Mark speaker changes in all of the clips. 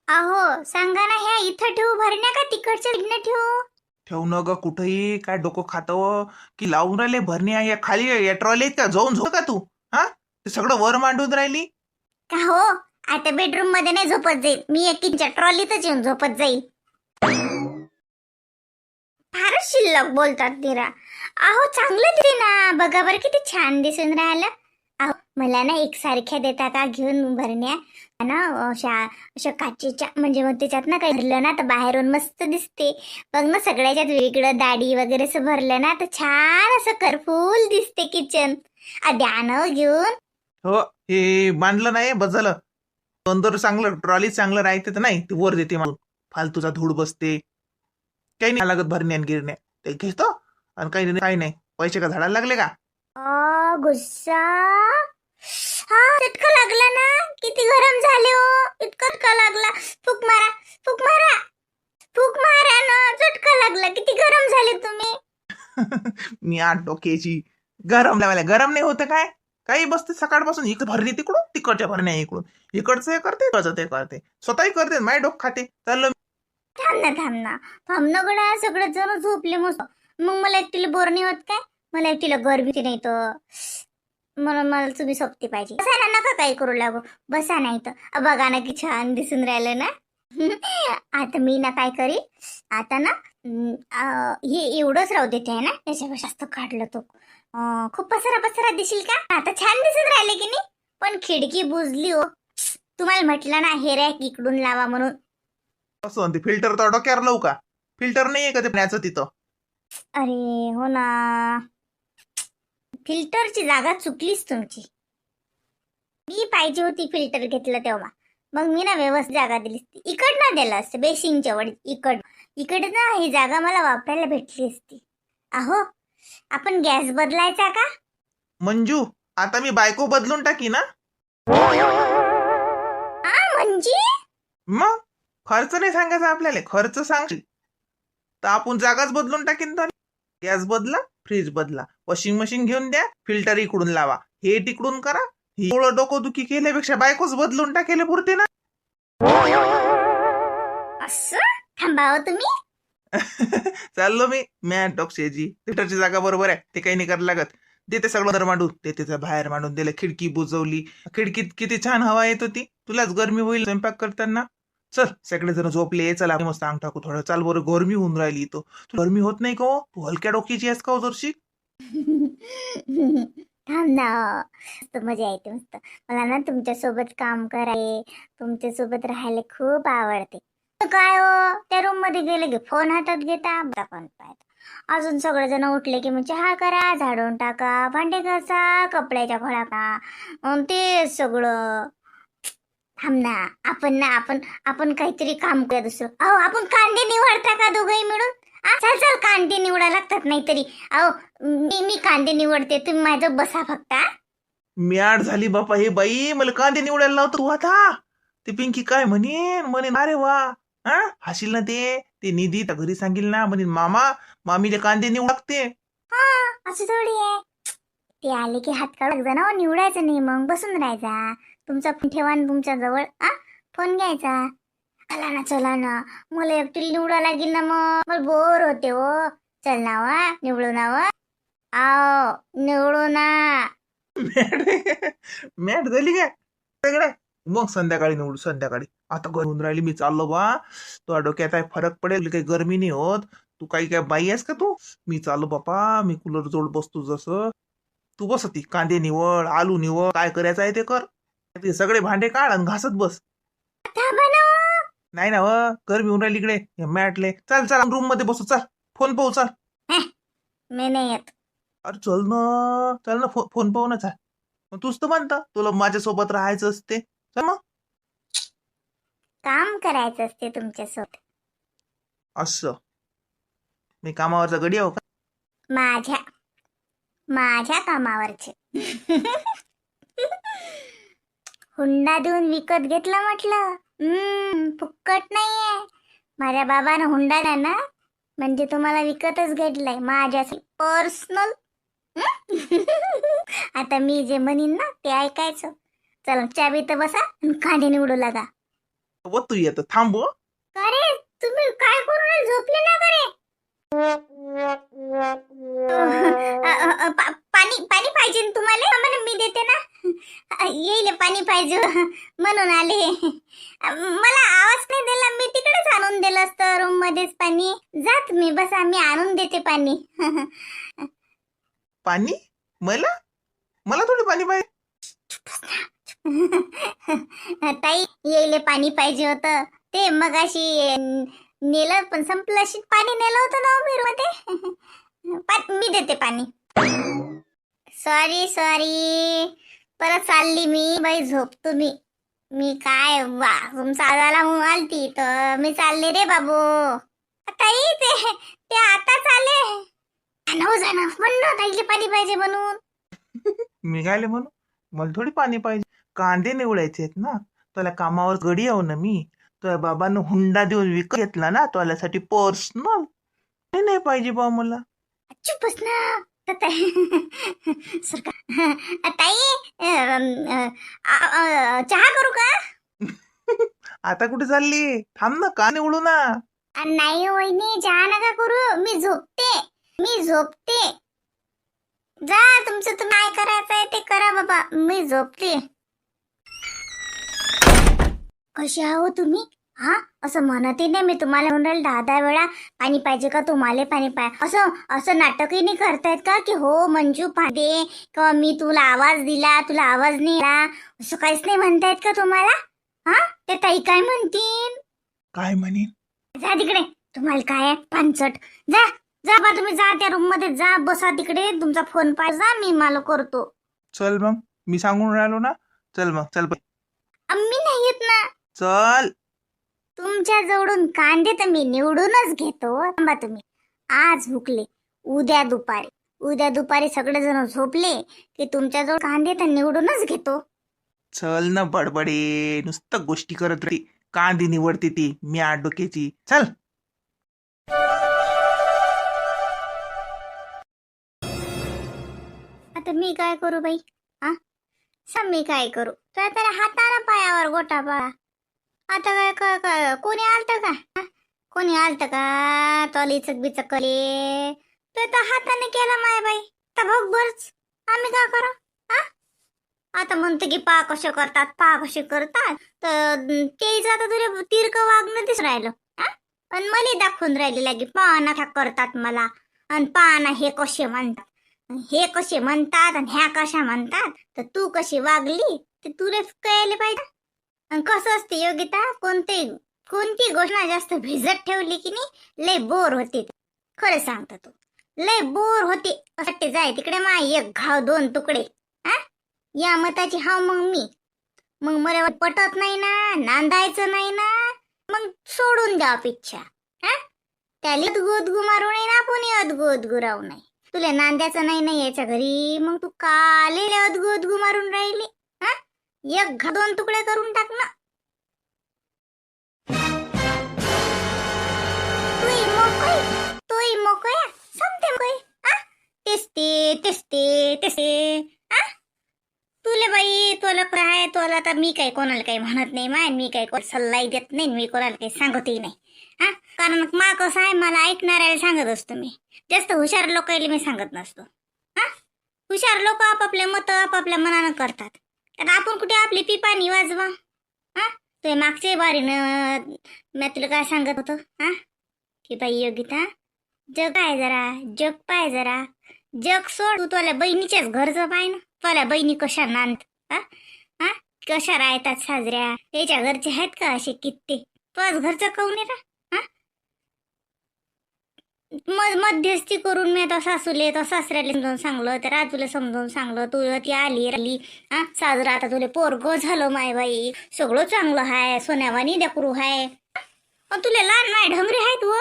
Speaker 1: अहो सांगा ना, ह्या इथं ठेवू भरण्या का तिकडच्या इकडनं ठेवू?
Speaker 2: ठेव न ग कुठेही. काय डोकं खातं की लावून राहिले भरण्या या खाली या ट्रॉलीत का जाऊन झोप का तू? हा, ते सगळं वर मांडून राहिली.
Speaker 1: का हो, आता बेडरूम मध्ये नाही झोपत जाईल मी, एकीच्या ट्रॉलीतच येऊन झोपत जाईल. फारच शिल्लक बोलतात निरा. अहो चांगलं दिले ना, बघा बरं किती छान दिसून राहिलं. अहो मला ना एकसारख्या देता का घेऊन भरण्या ना, अशा अशा काचेच्या, म्हणजे मग त्याच्यात ना काही भरलं ना तर बाहेरून मस्त दिसते. बघ ना सगळ्याच्यात वेगळं दाढी वगैरे असं भरलं ना तर छान असं कलरफुल दिसते किचन. द्या ना हो घेऊन.
Speaker 2: हो, हे मांडलं नाही बस झालं. नंतर चांगलं ट्रॉली चांगलं राहते तर नाही ते वर देते मारून. फालतूचा धूळ बसते. काही नाही लागत भरण्या आणि गिरण्या. ते घेतो आणि काही नाही. पैसे का झाडाला लागले का?
Speaker 1: गुस्सा. हा चटका लागला ना, किती गरम झाले हो, इतका चटका लागला. फूक मारा, फूक मारा, फूक मारा ना, चटका लागला. किती गरम झाले तुम्ही.
Speaker 2: मी 8 डोक्याची. गरम लावायला गरम नाही होतं काय? काही बसते सकाळपासून इकडे भरणी तिकडून, तिकडच्या भरण्या इकडून. इकडचं हे करते, इकडचं ते करते, स्वतःही करते, माय डोक खाते. चाललो.
Speaker 1: थांब ना, थांब ना, थांब ना गड्या, सगळे जण झोपले मस्त. मग मला एकटीला बोर नाही होत काय? मला एकटीला गरबी नाही तर म्हणून मला तुम्ही सोबती पाहिजे. बसा ना, नका काही करू लागू. बसा नाही तर बघा ना की छान दिसून राहिलं ना. आता मी ना काय करी, आता ना हे एवढंच राहू देते आहे ना, त्याच्यापेक्षा जास्त काढलं तो खूप पसरा पसरा दिसेल का? आता छान दिसून राहिले की नाही. पण खिडकी बुजली हो. तुम्हाला म्हटलं ना हे रॅक इकडून लावा म्हणून.
Speaker 2: असं ते फिल्टर तर डोक्यावर लावू का? फिल्टर नाहीये का ते पाण्याचं तिथं?
Speaker 1: अरे हो ना, फिल्टरची जागा चुकलीच तुमची. मी पाहिजे होती फिल्टर घेतलं तेव्हा. मग मी ना व्यवस्थित जागा दिली असती, इकडनं दिलं असतं बेसिंगच्या वडी इकडे ना ही जागा मला वापरायला भेटली असती. अहो आपण गॅस बदलायचा का?
Speaker 2: मंजू, आता मी बायको बदलून टाकी ना.
Speaker 1: म्हणजे
Speaker 2: मग खर्च नाही सांगायचा आपल्याला, खर्च सांग तर आपण जागाच बदलून टाकीन. तर गॅस बदला, फ्रीज बदला, वॉशिंग मशीन घेऊन द्या, फिल्टर इकडून लावा, हे तिकडून करा. एवढं डोकंदुखी केल्यापेक्षा बायकोच बदलून टाकेले पुरते ना.
Speaker 1: असं थांबाव तुम्ही.
Speaker 2: चाललो मी मॅट डॉक्सेजी. फिल्टरची जागा बरोबर आहे, ते काही नाही करायला लागत. देते सगळं दर मांडून, देते त्या बाहेर मांडून दिलं. खिडकी बुजवली, खिडकीत किती छान हवा येत होती. तुलाच गरमी होईल स्वयंपाक करताना. चल सगळे जण झोपले, चला मस्त अंग टाकू थोडं. चाल बरं, गरमी होऊन राहिली. तो तू गरमी होत नाही का हो? तू हलक्या डोक्याची आहेस का हो जरशी?
Speaker 1: थांब ना, मस्त मजा येते मस्त. मला ना तुमच्या सोबत काम करायला, तुमच्या सोबत राहायला खूप आवडते. तर काय हो, त्या रूम मध्ये गेले की फोन हातात घेता, फोन पाहता. अजून सगळेजण उठले की मग चहा करा, झाडून टाका, भांडे घासा, कपड्याच्या घोळा का, ते सगळं. थांब ना, आपण काहीतरी काम करूया दुसरं. अहो आपण कांदे निवडता का दोघंही मिळून? चल चल, कांदे निवडा लागतात नाहीतरी. अहो मी कांदे निवडते, तुम्ही माझं बसा फक्त.
Speaker 2: म्याड झाली बापा हे बाई, मला कांदे निवडायला लावतो तू आता. ते पिंकी काय म्हणेन म्हणेन, अरे वा, हा हाशील ना ते निधी त्या घरी सांगेल ना, म्हणेन मामा मामीले कांदे निवड लागते.
Speaker 1: हा, असं थोडी आहे. ते आले की हात काढत जा ना, निवडायचं नाही, मग बसून राहायचा. तुमचा फोन ठेवा ना तुमच्या जवळ, फोन घ्यायचा. चला ना, मला एकटी निवडा लागेल ना, मग मला बोर होते हो. चल ना वा, निवडू ना वा. आओ निवडू ना.
Speaker 2: मॅट झाली काय सगळं? मग संध्याकाळी निवडू, संध्याकाळी. आता घरून राहिली, मी चाललो बा. तो डोक्यात काय फरक पडेल, काही गरमी नाही होत. तू काही काय बाई आहेस का तू? मी चाललो बापा, मी कूलर जोड बसतो जसं. तू बस ती कांदे निवड, आलू निवड, काय करायचं आहे ते कर. ते सगळे भांडे काढ आणि घासत बस.
Speaker 1: थांबा ना.
Speaker 2: नाही ना व, गरमी होऊन राहिली इकडे मॅटले. चल चल रूम मध्ये बसू, चल फोन पाहू चल.
Speaker 1: मी नाही येत.
Speaker 2: अरे चल ना, चल ना, फोन पाहू ना, चल. मग तूच तर म्हणता तुला माझ्यासोबत राहायचं असते. चल मग.
Speaker 1: काम करायचं असते तुमच्यासोबत.
Speaker 2: असं मी कामावरचा गडी आहो का?
Speaker 1: माझ्या माझ्या कामावरचे. हुंडा देऊन विकत घेतला म्हटलं. फुक्कट नाहीये. माझ्या बाबानं हुंडा द्या ना, म्हणजे तुम्हाला विकतच घेतलाय माझ्या पर्सनल. आता मी जे म्हणीन ना ते ऐकायचं. चला चाबी तर बसा आणि कांदे निवडू लागा.
Speaker 2: व तू येतं थांब हो.
Speaker 1: अरे तुम्ही काय करून झोपले ना करे? पाणी पाणी पाहिजे ना तुम्हाला? आम्हाला मी देते ना. येईल पाणी पाहिजे म्हणून आले. मला आवाज नाही दिला, मी तिकडेच आणून दिलं असतं रूम मध्येच पाणी. जा तुम्ही बसा, मी आणून देते पाणी.
Speaker 2: पाणी मला मला थोडी पाणी पाहिजे.
Speaker 1: ताई येईल पाणी पाहिजे होतं. ते मगाशी नेलं पण संपलं अशी पाणी नेलं होतं ना मी मध्ये. मी देते पाणी. सॉरी परत चालली मी बाई झोपतो मी काय वा तुमचा आजाला म्हणून आलती तर मी चालले रे बाबू. ताई ते आताच आले. जाणं म्हणणं ताईले पाणी पाहिजे म्हणून.
Speaker 2: मी गायले म्हणू मला थोडी पाणी पाहिजे. कांदे निवडायचे आहेत ना, तुला कामावर गडी येऊ ना मी. तुझ्या बाबानं हुंडा देऊन विकत घेतला ना तुझ्यासाठी पर्सनल. नाही पाहिजे बा मला.
Speaker 1: चुप बस ना ताई. चहा करू का?
Speaker 2: आता कुठे चालली? थांब ना, का निवडू ना.
Speaker 1: नाही वहिनी चहा नका करू, मी झोपते. जा तुमचं तुम्ही काय करायचंय ते करा बाबा, मी झोपते. कशी आहो तुम्ही? हा असं म्हणते नाही मी तुम्हाला म्हणून 10 वेळा पाणी पाहिजे का तुम्हाला पाणी पाहिजे असं नाटकही नाही करतायत का की हो मंजू पांडे किंवा मी तुला आवाज दिला तुला आवाज नाही आला असं काहीच नाही म्हणतायत का तुम्हाला? हा ते ताई काय म्हणतील?
Speaker 2: काय म्हणेन?
Speaker 1: जा तिकडे, तुम्हाला काय पांचट. जा जा बा तुम्ही, जा त्या रूम मध्ये जा, बसा तिकडे, तुमचा फोन पाहिजे जा, मी मला करतो.
Speaker 2: चल मग, मी सांगून राहिलो ना. चल मग चल.
Speaker 1: आम्ही नाही येत ना.
Speaker 2: चल.
Speaker 1: तुमच्या जवळून कांदे तर मी निवडूनच घेतो. थांबा तुम्ही, आज हुकले उद्या दुपारी सगळेजण झोपले की तुमच्या जवळ कांदे तर निवडूनच घेतो.
Speaker 2: चल ना बडबडे, नुसतं गोष्टी करत राहते. कांदी निवडते ती मी आठ डोक्याची. चल.
Speaker 1: आता मी काय करू बाई? हा मी काय करू? तर हाताने पायावर गोटा पा. आता काय कोणी आलत का? कोणी आलत का? तोल इचक बिचक कले तर हाताने केला माय बाई. तर बघ बरच आम्ही काय करू? आता म्हणतो की पा कसे करतात तर तेच आता तुला तिरक वागणं दिसून राहिलं. आणि मला दाखवून राहिले लागे पाना का करतात मला, आणि पाना हे कसे म्हणतात, हे कसे म्हणतात आणि ह्या कशा म्हणतात. तर तू कशी वागली ते तुला कळले पाहिजे. आणि कसं असते योगिता, कोणती गोष्ट जास्त भिजत ठेवली की नाही लय बोर होते. खरं सांगतो तू लय बोर होते. असं जाय तिकडे मा एक घाव 2 तुकडे. या मताची हाव मग मला पटत नाही ना, नांदायचं नाही ना, मग सोडून द्या पिच्छा. त्याला अदगू मारू नये ना, कोणी अदगू राहू नये. तुला नांद्याचं नाही याच्या घरी, मग तू काले अदगू मारून राहिली. एक घा 2 तुकडे करून टाक ना. तोय मोकळ्या समते तेसते. तुला बाई तुला काय, तुला तर मी काही कोणाला काही म्हणत नाही माय, मी काही सल्लाही देत नाही, मी कोणाला काही सांगतही नाही. कारण मा कसं आहे, मला ऐकणाऱ्याला सांगत असतो मी. जास्त हुशार लोकांना मी सांगत नसतो. हुशार लोक आपापले मत आपापल्या मनानं करतात. तर आपण कुठे आपली पिपाणी वाजवा. ते मागच्या बारीनं मी तुला काय सांगत होतो की बाई योगिता, जग पाय जरा जग सोड. तू तुला बहिणीच्याच घरचं पाय ना. तुला बहिणी कशा नांद कशा राहतात साजऱ्या, त्याच्या घरचे आहेत का असे कित्ते? तुझ्याच घरचं काऊन आहे ना. मध्यस्थी करून मी आता सासूले तर सासऱ्याला समजावून सांगलं, तर राजूला समजावून सांगलं, तू ती आली साजरा. आता तुला पोरग झालं माय बाई, सगळं चांगलं हाय, सोन्यावानी लेकरू हाय. तुला लहान माय ढमरे आहेत व,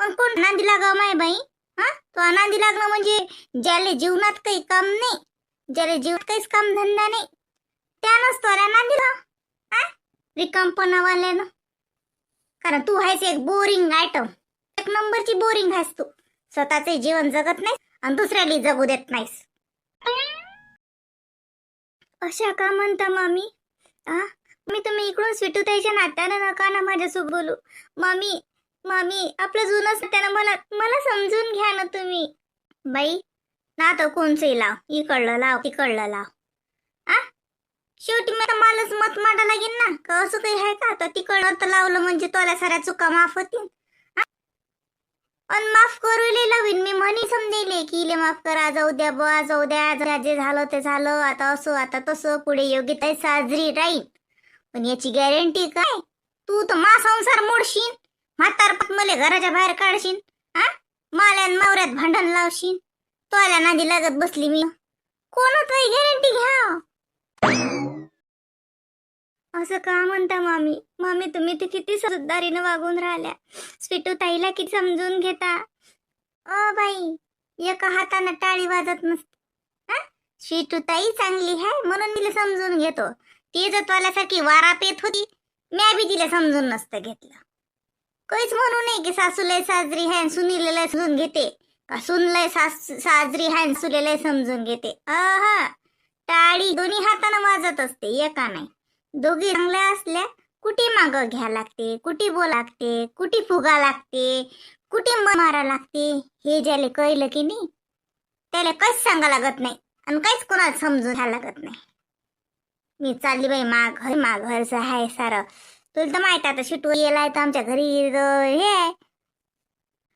Speaker 1: पण कोण नांदी लागाव माय बाई? तो नांदी लागणं म्हणजे ज्याला जीवनात काही काम नाही, ज्याला जीवनात काहीच काम धंदा नाही, त्यानंच तोला नांदी लाव रिकामपणावाल्यानं. कारण तू आहेस एक बोरिंग आयटम, 1 नंबरची बोरिंग आहेस तू. स्वतःचे जीवन जगत नाहीस आणि दुसऱ्याला जगू देत नाहीस. अशा का म्हणता मामी? मी तुम्ही इकडून स्वीटूताईच्या नात्यानं नका ना माझ्यासोबत बोलू. मामी मामी आपलं जुनं नात्यानं मला मला समजून घ्या ना तुम्ही. बाई ना तर कोणचंही लाव, इकडलं लाव तिकडलं लाव. आ शेवटी मी मलाच मत मांडा लागेल ना, का असं काही आहे का? तर तिकडलं तर लावलं म्हणजे तुला साऱ्या चुका माफ होतील. अन माफ करू लावीन मी, म्हणी समजेले की इले माफ करा, जाऊ द्या बुवा, जाऊ द्या, जे झालं ते झालं, आता असं आता तसं, पुढे योग्यता साजरी राहील. पण याची गॅरंटी काय? तू तर मा संसार मोडशील, म्हातारपत मले घराच्या बाहेर काढशील, हा माल्या नवऱ्यात भांडण लावशील, तो आल्या नादी लागत बसली मी. कोण काही गॅरंटी घ्या? असं का म्हणता मामी? मामी तुम्ही तर किती समजदारीनं वागून राहिल्या, स्वीटू ताईला किती समजून घेता. बाई एका हातानं टाळी वाजत नसते. स्वीटू ताई चांगली आहे म्हणून तिला समजून घेतो. ती जर तुझ्यासारखी वारा पेत होती, म्या बी तिला समजून नसतं घेतलं. काहीच म्हणू नये की सासू लय साजरी आहे, सुनील लय समजून घेते, का सून लय साजरी आहे, सुले लय समजून घेते. टाळी दोन्ही हातानं वाजत असते, एका नाही. दोघी चांगल्या असल्या कुठे माग घ्या लागते, कुठे बोला लागते, कुठे फुगा लागते, कुठे मारा लागते, हे ज्याला कळलं की नाही त्याला काहीच सांगा लागत नाही आणि काहीच कोणाला समजून घ्या लागत नाही. मी चालली बाई घरचं आहे सारं. तुला तर माहित आता शिटू येलाय तर आमच्या घरी हे आहे.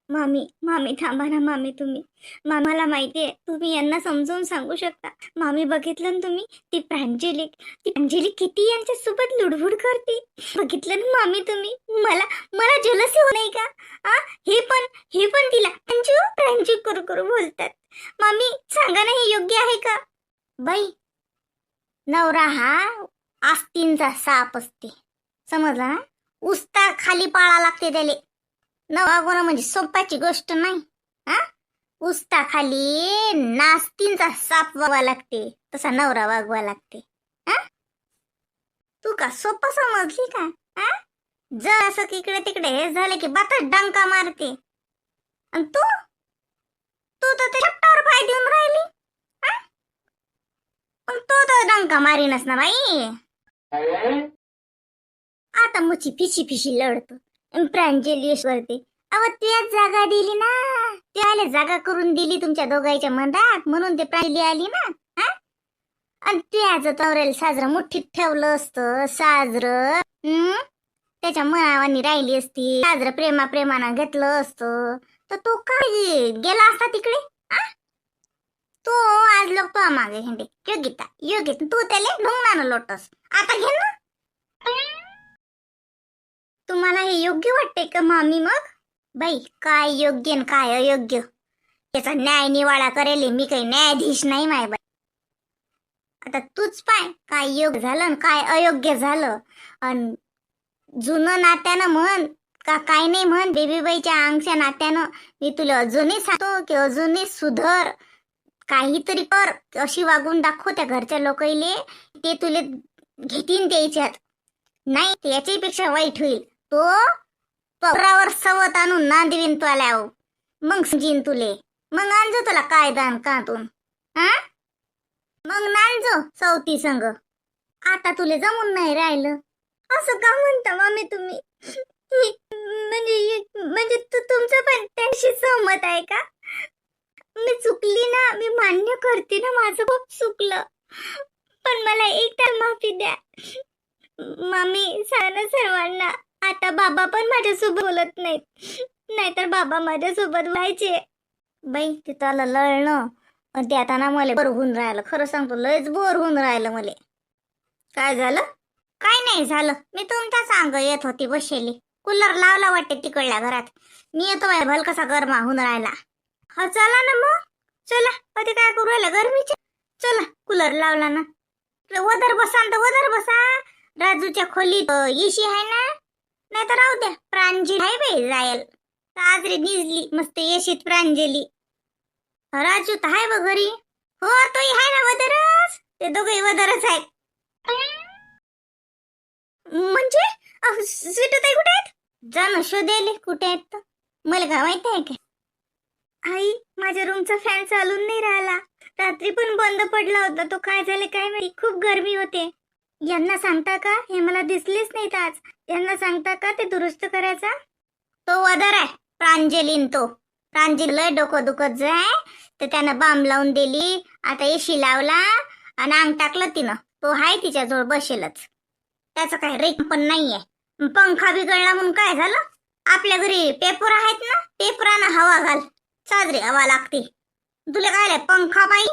Speaker 1: मामी थांबा ना मामी, तुम्ही मला माहितीये तुम्ही यांना समजून सांगू शकता. मामी बघितलं ना तुम्ही, ती प्रांजली किती यांच्या सोबत लुडबुड करते, बघितलं ना मामी तुम्ही. मला जलसी हो नाही का? हे पण तिला प्रांजू करू बोलतात. मामी सांगा ना, हे योग्य आहे का? बाई नवरा हा आस्तींचा साप असते, समजला ना? उस्ता खाली पाळा लागते त्याले. नवरा म्हणजे सोप्याची गोष्ट नाही. उस्ता खाली नास्तींचा साप वागवा लागते, तसा नवरा वागवा लागते. तू का सोपं समजली का? जर असं इकडे तिकडे हे झालं की बातच डंका मारते. आणि तू तर ते चपटावर पाय देऊन राहिली. पण तो तर डंका मारीनच ना बाई. आता मुची फिशी लढतो प्रांजलीवरती. त्याच जागा दिली ना, त्याला जागा करून दिली तुमच्या दोघांच्या मनात, म्हणून ते प्रांजली आली ना. आणि त्याच तवरेल साजरं मुठीत ठेवलं असतं, साजरं त्याच्या मनावानी राहिली असती, साजरं प्रेमानं घेतलं असतं, तर तो काय गेला असता तिकडे? तो आज लोक तो मागे हिंडे. योग्यता तू त्याला ढोंगणानं लोटस. आता घे ना. तुम्हाला हे योग्य वाटते का मामी? मग बाई काय योग्य न काय अयोग्य त्याचा न्याय निवाडा करेल मी, काही न्यायाधीश नाही माय बाई. आता तूच पाय काय योग्य झालं काय अयोग्य झालं. आणि जुनं नात्यानं म्हण का काय नाही म्हण, बेबीबाईच्या अंगच्या नात्यानं मी तुला अजूनही सांगतो की अजूनही सुधर, काहीतरी कर, अशी वागून दाखव त्या घरच्या लोकांले, ते तुले घेतीन त्याच्यात. नाही ते याच्याही पेक्षा वाईट होईल. तो परावर सवत आणून नांदवीन तो आल्या, मग समजीन तुले, मग आणजो तुला कायदान कातून. मग नांदजो सवती संग. आता तुले जमून नाही राहिलं. असं का म्हणता मामी तुम्ही? म्हणजे तुमचं पण त्याशी सहमत आहे का? मी चुकली ना, मी मान्य करते ना, माझं खूप चुकलं, पण मला एकदा माफी द्या मामी. सांगा सर्वांना. आता बाबा पण माझ्यासोबत बोलत नाहीत, नाहीतर बाबा माझ्यासोबत व्हायचे. बाई ते त्याला लढणं आणि ते आता ना मला बोर होऊन राहिलं, खरं सांगतो लयच बोर होऊन राहिलं मला. काय झालं? काय नाही झालं, मी तुमच्या सांग येत होती बसेली, कूलर लावला वाटते तिकडल्या घरात. मी येतो बाय, भल कसा गरमा होऊन राहिला. हा चला ना मग, चला. कधी काय करू राहिला गरमीचे? चला कूलर लावला ना, वदर बसा तर वदर बसा. राजूच्या खोलीत इशी आहे ना, नाही तर राहू द्या. प्रांजली आहे बाई जायल, साजरी निजली मस्त येशीत प्रांजली. राजू तर आहे बघ घरी. हो तोही आहे ना वदरच, ते दोघे वदरच आहेत. म्हणजे स्वीटूताई कुठे आहेत? जाणं शोधेले कुठे आहेत तर मला काय माहिती आहे का? आई माझ्या रूमचा फॅन चालून नाही राहिला, रात्री पण बंद पडला होता, तो काय झाले काय माहिती, खूप गरमी होते. यांना सांगता का? हे मला दिसलेच नाहीत आज. यांना सांगता का ते दुरुस्त करायचा? तो वदर आहे प्रांजलीन. तो प्रांजली लय डोकं दुखत जाय तर त्यानं बाम लावून दिली. आता एशी लावला आणि अंग टाकलं तिनं. तो हाय तिच्याजवळ बसेलच. त्याचं काही रेक पण नाहीये. पंखा बिघडला म्हणून काय झालं? आपल्या घरी पेपर आहेत ना, पेपरानं हवा घाल, साजरी हवा लागते. तुला काय पंखा बाई?